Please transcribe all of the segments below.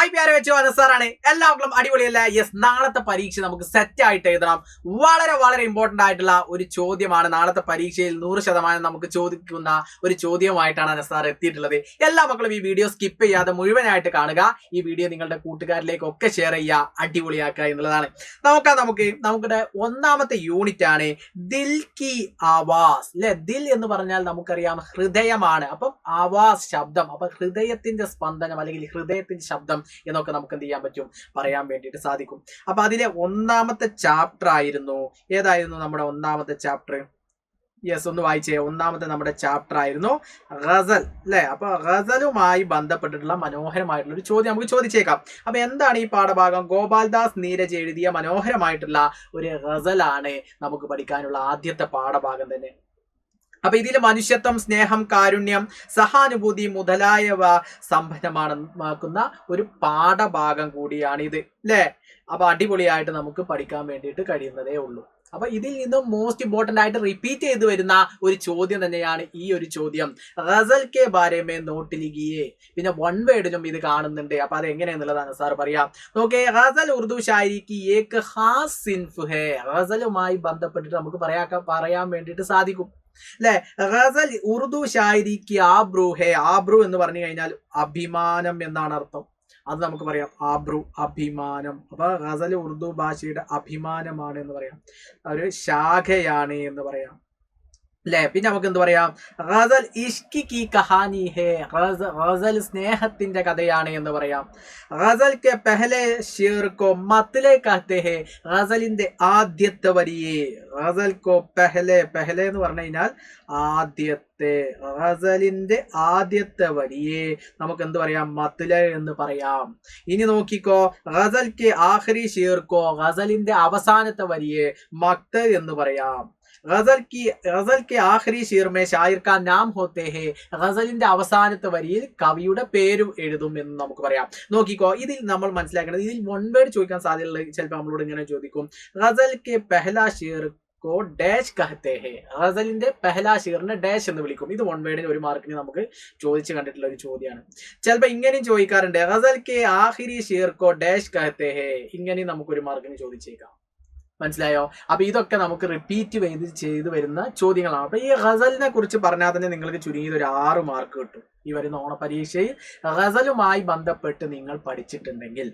Hi പ്യാരെ വെച്ചു അനസാറാണ്. എല്ലാ മക്കളും അടിപൊളിയല്ലേ? യെസ്, നാളത്തെ പരീക്ഷ നമുക്ക് സെറ്റ് ആയിട്ട് എഴുതണം. വളരെ വളരെ ഇമ്പോർട്ടന്റ് ആയിട്ടുള്ള ഒരു ചോദ്യമാണ്. നാളത്തെ പരീക്ഷയിൽ 100% നമുക്ക് ചോദിക്കുന്ന ഒരു ചോദ്യമായിട്ടാണ് അനസാർ എത്തിയിട്ടുള്ളത്. എല്ലാ മക്കളും ഈ വീഡിയോ സ്കിപ്പ് ചെയ്യാതെ മുഴുവനായിട്ട് കാണുക. ഈ വീഡിയോ നിങ്ങളുടെ കൂട്ടുകാരിലേക്കൊക്കെ ഷെയർ ചെയ്യുക, അടിപൊളിയാക്കുക എന്നുള്ളതാണ്. നമ്മുടെ ഒന്നാമത്തെ യൂണിറ്റ് ആണ് ദിൽ കി ആവാസ്. അല്ലെ, ദിൽ എന്ന് പറഞ്ഞാൽ നമുക്കറിയാം ഹൃദയമാണ്. അപ്പം ആവാസ് ശബ്ദം, അപ്പൊ ഹൃദയത്തിന്റെ സ്പന്ദനം അല്ലെങ്കിൽ ഹൃദയത്തിന്റെ ശബ്ദം എന്നൊക്കെ നമുക്ക് എന്ത് ചെയ്യാൻ പറ്റും, പറയാൻ വേണ്ടിയിട്ട് സാധിക്കും. അപ്പൊ അതിലെ ഒന്നാമത്തെ ചാപ്റ്റർ ആയിരുന്നു, ഏതായിരുന്നു നമ്മുടെ ഒന്നാമത്തെ ചാപ്റ്റർ? യെസ്, ഒന്ന് വായിച്ചേ. ഒന്നാമത്തെ നമ്മുടെ ചാപ്റ്റർ ആയിരുന്നു ഗസൽ, അല്ലെ? അപ്പൊ ഗസലുമായി ബന്ധപ്പെട്ടിട്ടുള്ള മനോഹരമായിട്ടുള്ള ഒരു ചോദ്യം നമുക്ക് ചോദിച്ചേക്കാം. അപ്പൊ എന്താണ് ഈ പാഠഭാഗം? ഗോപാൽദാസ് നീരജ് എഴുതിയ മനോഹരമായിട്ടുള്ള ഒരു ഗസലാണ് നമുക്ക് പഠിക്കാനുള്ള ആദ്യത്തെ പാഠഭാഗം തന്നെ. അപ്പൊ ഇതിൽ മനുഷ്യത്വം, സ്നേഹം, കാരുണ്യം, സഹാനുഭൂതി മുതലായവ സമ്പന്നമാക്കുന്ന ഒരു പാഠഭാഗം കൂടിയാണ് ഇത്, അല്ലെ? അപ്പൊ അടിപൊളിയായിട്ട് നമുക്ക് പഠിക്കാൻ വേണ്ടിയിട്ട് കഴിയുന്നതേ ഉള്ളൂ. അപ്പൊ ഇതിൽ നിന്നും മോസ്റ്റ് ഇമ്പോർട്ടന്റ് ആയിട്ട് റിപ്പീറ്റ് ചെയ്ത് വരുന്ന ഒരു ചോദ്യം തന്നെയാണ് ഈ ഒരു ചോദ്യം. ഗസൽ കെ ബാരേമേ നോട്ട് ലിഖിയേ. പിന്നെ വൺ വേർഡിലും ഇത് കാണുന്നുണ്ട്. അപ്പൊ അത് എങ്ങനെയെന്നുള്ളതാണ് സാർ പറയാം. നോക്കേ, ഗസൽ ഉറുദു ഷായരിക്ക് ഏക് ഖാസ് സിൻഫ് ഹേ. ഗസലുമായി ബന്ധപ്പെട്ടിട്ട് നമുക്ക് പറയാൻ വേണ്ടിയിട്ട് സാധിക്കും, അല്ലെ? ഗസൽ ഉറുദു ഷായരിക്ക് ആബ്രു ഹേ. ആബ്രു എന്ന് പറഞ്ഞു കഴിഞ്ഞാൽ അഭിമാനം എന്നാണ് അർത്ഥം. അത് നമുക്ക് പറയാം, ആബ്രു, അഭിമാനം. അപ്പൊ ഗസൽ ഉറുദു ഭാഷയുടെ അഭിമാനമാണ് എന്ന് പറയാം, ഒരു ശാഖയാണ് എന്ന് പറയാം, അല്ലെ? പിന്നെ നമുക്ക് എന്ത് പറയാം? ഗസൽ ഇഷ്കി കി കഹാനി ഹേ. ഗസൽ സ്നേഹത്തിന്റെ കഥയാണ് എന്ന് പറയാം. ഗസൽ കെ പെഹലെ ഷേർ കോ മത്ലെ കഹത്തെ ഹേ. ഗസലിന്റെ ആദ്യത്തെ വരിയെ. ഗസൽ കോ പെഹലെ എന്ന് പറഞ്ഞു കഴിഞ്ഞാൽ ആദ്യത്തെ. ഗസലിന്റെ ആദ്യത്തെ വരിയെ നമുക്ക് എന്ത് പറയാം? മത്ലെ എന്ന് പറയാം. ഇനി നോക്കിക്കോ, ഗസൽ കെ ആഖിരി ഷേർ കോ. ഗസലിന്റെ അവസാനത്തെ വരിയെ മക്തൽ എന്ന് പറയാം. ഗസൽ കെ ആഖിരി ഷീർ മേ ഷായിർ കാ നാം ഹോത്തെ ഹേ. ഗസലിന്റെ അവസാനത്തെ വരിയിൽ കവിയുടെ പേരും എഴുതും എന്ന് നമുക്ക് പറയാം. നോക്കിക്കോ, ഇതിൽ നമ്മൾ മനസ്സിലാക്കേണ്ടത്, ഇതിൽ വൺ വേർഡ് ചോദിക്കാൻ സാധ്യതയുള്ള ചിലപ്പോൾ നമ്മളോട് ഇങ്ങനെ ചോദിക്കും, ഗസൽ കെ പെഹ്ലാ ഷീർ കോ ഡാഷ് കഹത്തെ ഹേ. ഗസലിന്റെ പെഹ്ലാ ഷീറിനെ ഡാഷ് എന്ന് വിളിക്കും. ഇത് വൺ വേർഡിന് ഒരു മാർക്കിന് നമുക്ക് ചോദിച്ചു കണ്ടിട്ടുള്ള ഒരു ചോദ്യമാണ്. ചിലപ്പോൾ ഇങ്ങനെയും ചോദിക്കാറുണ്ട്, ഗസൽ കെ ആഖിരി ഷീർ കോ ഡാഷ് കഹത്തെ ഹേ. ഇങ്ങനെയും നമുക്കൊരു മാർക്കിന് ചോദിച്ചേക്കാം. മനസ്സിലായോ? അപ്പൊ ഇതൊക്കെ നമുക്ക് റിപ്പീറ്റ് ചെയ്ത് വരുന്ന ചോദ്യങ്ങളാണ്. അപ്പൊ ഈ ഗസലിനെ കുറിച്ച് പറഞ്ഞാൽ തന്നെ നിങ്ങൾക്ക് ചുരുങ്ങിയത് ഒരു 6 മാർക്ക് കിട്ടും ഈ വരുന്ന ഓണപരീക്ഷയിൽ. ഗസലുമായി ബന്ധപ്പെട്ട് നിങ്ങൾ പഠിച്ചിട്ടുണ്ടെങ്കിൽ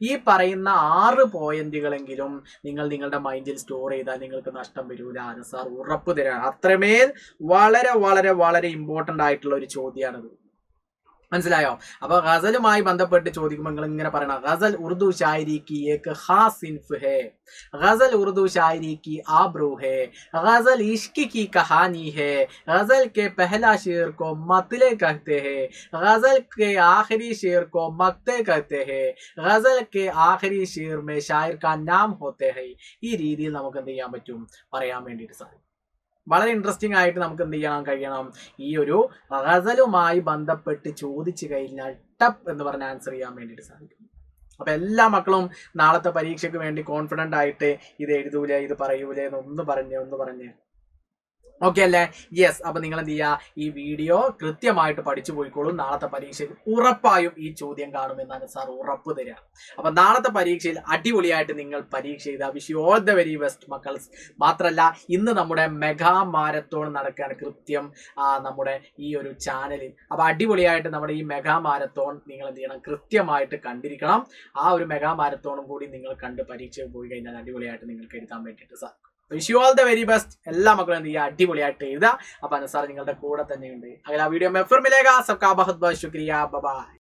ഈ പറയുന്ന 6 പോയിന്റുകളെങ്കിലും നിങ്ങൾ നിങ്ങളുടെ മൈൻഡിൽ സ്റ്റോർ ചെയ്താൽ നിങ്ങൾക്ക് നഷ്ടം വരൂല. അനസാർ ഉറപ്പ് തരാണ്. അത്രമേൽ വളരെ വളരെ വളരെ ഇമ്പോർട്ടന്റ് ആയിട്ടുള്ള ഒരു ചോദ്യമാണിത്. മനസ്സിലായോ? അപ്പൊ ഗസലുമായി ബന്ധപ്പെട്ട് ചോദിക്കുമ്പോൾ നിങ്ങൾ ഇങ്ങനെ പറയണം, ഗസൽ ഉറുദു ഷായരി കി ഏക് ഖാസ് സിൻഫ് ഹേ. ഗസൽ ഉറുദു ഷായരി കി ആബ്രു ഹേ. ഗസൽ ഇഷ്കി കി കഹാനി ഹേ. ഗസൽ के पहला शेर को मतले कहते हैं. गजल के आखिरी शेर को मक्ते कहते हैं. गजल के आखिरी शेर में शायर का नाम होते हैं. ഈ രീതിയിൽ നമുക്ക് എന്ത് ചെയ്യാൻ പറ്റും? പറയാൻ വേണ്ടിയിട്ട് സാധിക്കും. വളരെ ഇൻട്രസ്റ്റിംഗ് ആയിട്ട് നമുക്ക് എന്ത് ചെയ്യാൻ കഴിയണം? ഈ ഒരു ഗസലുമായി ബന്ധപ്പെട്ട് ചോദിച്ചു കഴിഞ്ഞാൽ ടപ്പ് എന്ന് പറഞ്ഞ ആൻസർ ചെയ്യാൻ വേണ്ടിയിട്ട് സാധിക്കും. അപ്പൊ എല്ലാ മക്കളും നാളത്തെ പരീക്ഷയ്ക്ക് വേണ്ടി കോൺഫിഡന്റ് ആയിട്ട് ഇത് എഴുതൂലേ, ഇത് പറയൂലേ എന്നൊന്ന് പറഞ്ഞ് ഓക്കെ അല്ലേ? യെസ്. അപ്പൊ നിങ്ങൾ എന്ത് ചെയ്യുക, ഈ വീഡിയോ കൃത്യമായിട്ട് പഠിച്ചു പോയിക്കോളും. നാളത്തെ പരീക്ഷയിൽ ഉറപ്പായും ഈ ചോദ്യം കാണുമെന്നാണ് സാർ ഉറപ്പ് തരിക. അപ്പൊ നാളത്തെ പരീക്ഷയിൽ അടിപൊളിയായിട്ട് നിങ്ങൾ പരീക്ഷ ചെയ്ത wish you all the very best മക്കൾസ്. മാത്രല്ല, ഇന്ന് നമ്മുടെ മെഗാ മാരത്തോൺ നടക്കുകയാണ് കൃത്യം നമ്മുടെ ഈ ഒരു ചാനലിൽ. അപ്പൊ അടിപൊളിയായിട്ട് നമ്മുടെ ഈ മെഗാ മാരത്തോൺ നിങ്ങൾ എന്ത് ചെയ്യണം, കൃത്യമായിട്ട് കണ്ടിരിക്കണം. ആ ഒരു മെഗാ മാരത്തോണും കൂടി നിങ്ങൾ കണ്ട് പരീക്ഷ പോയി കഴിഞ്ഞാൽ അടിപൊളിയായിട്ട് നിങ്ങൾക്ക് എഴുതാൻ വേണ്ടിയിട്ട് സാധിക്കും. Wish you all the very best. എല്ലാ മക്കളും എന്ത് ചെയ്യുക, അടിപൊളിയായിട്ട് എഴുതുക. അപ്പൊ അനസാർ നിങ്ങളുടെ കൂടെ തന്നെയുണ്ട്. അഗല വീഡിയോ में फिर मिलेगा. सबका बहुत बहुत शुक्रिया. Bye bye.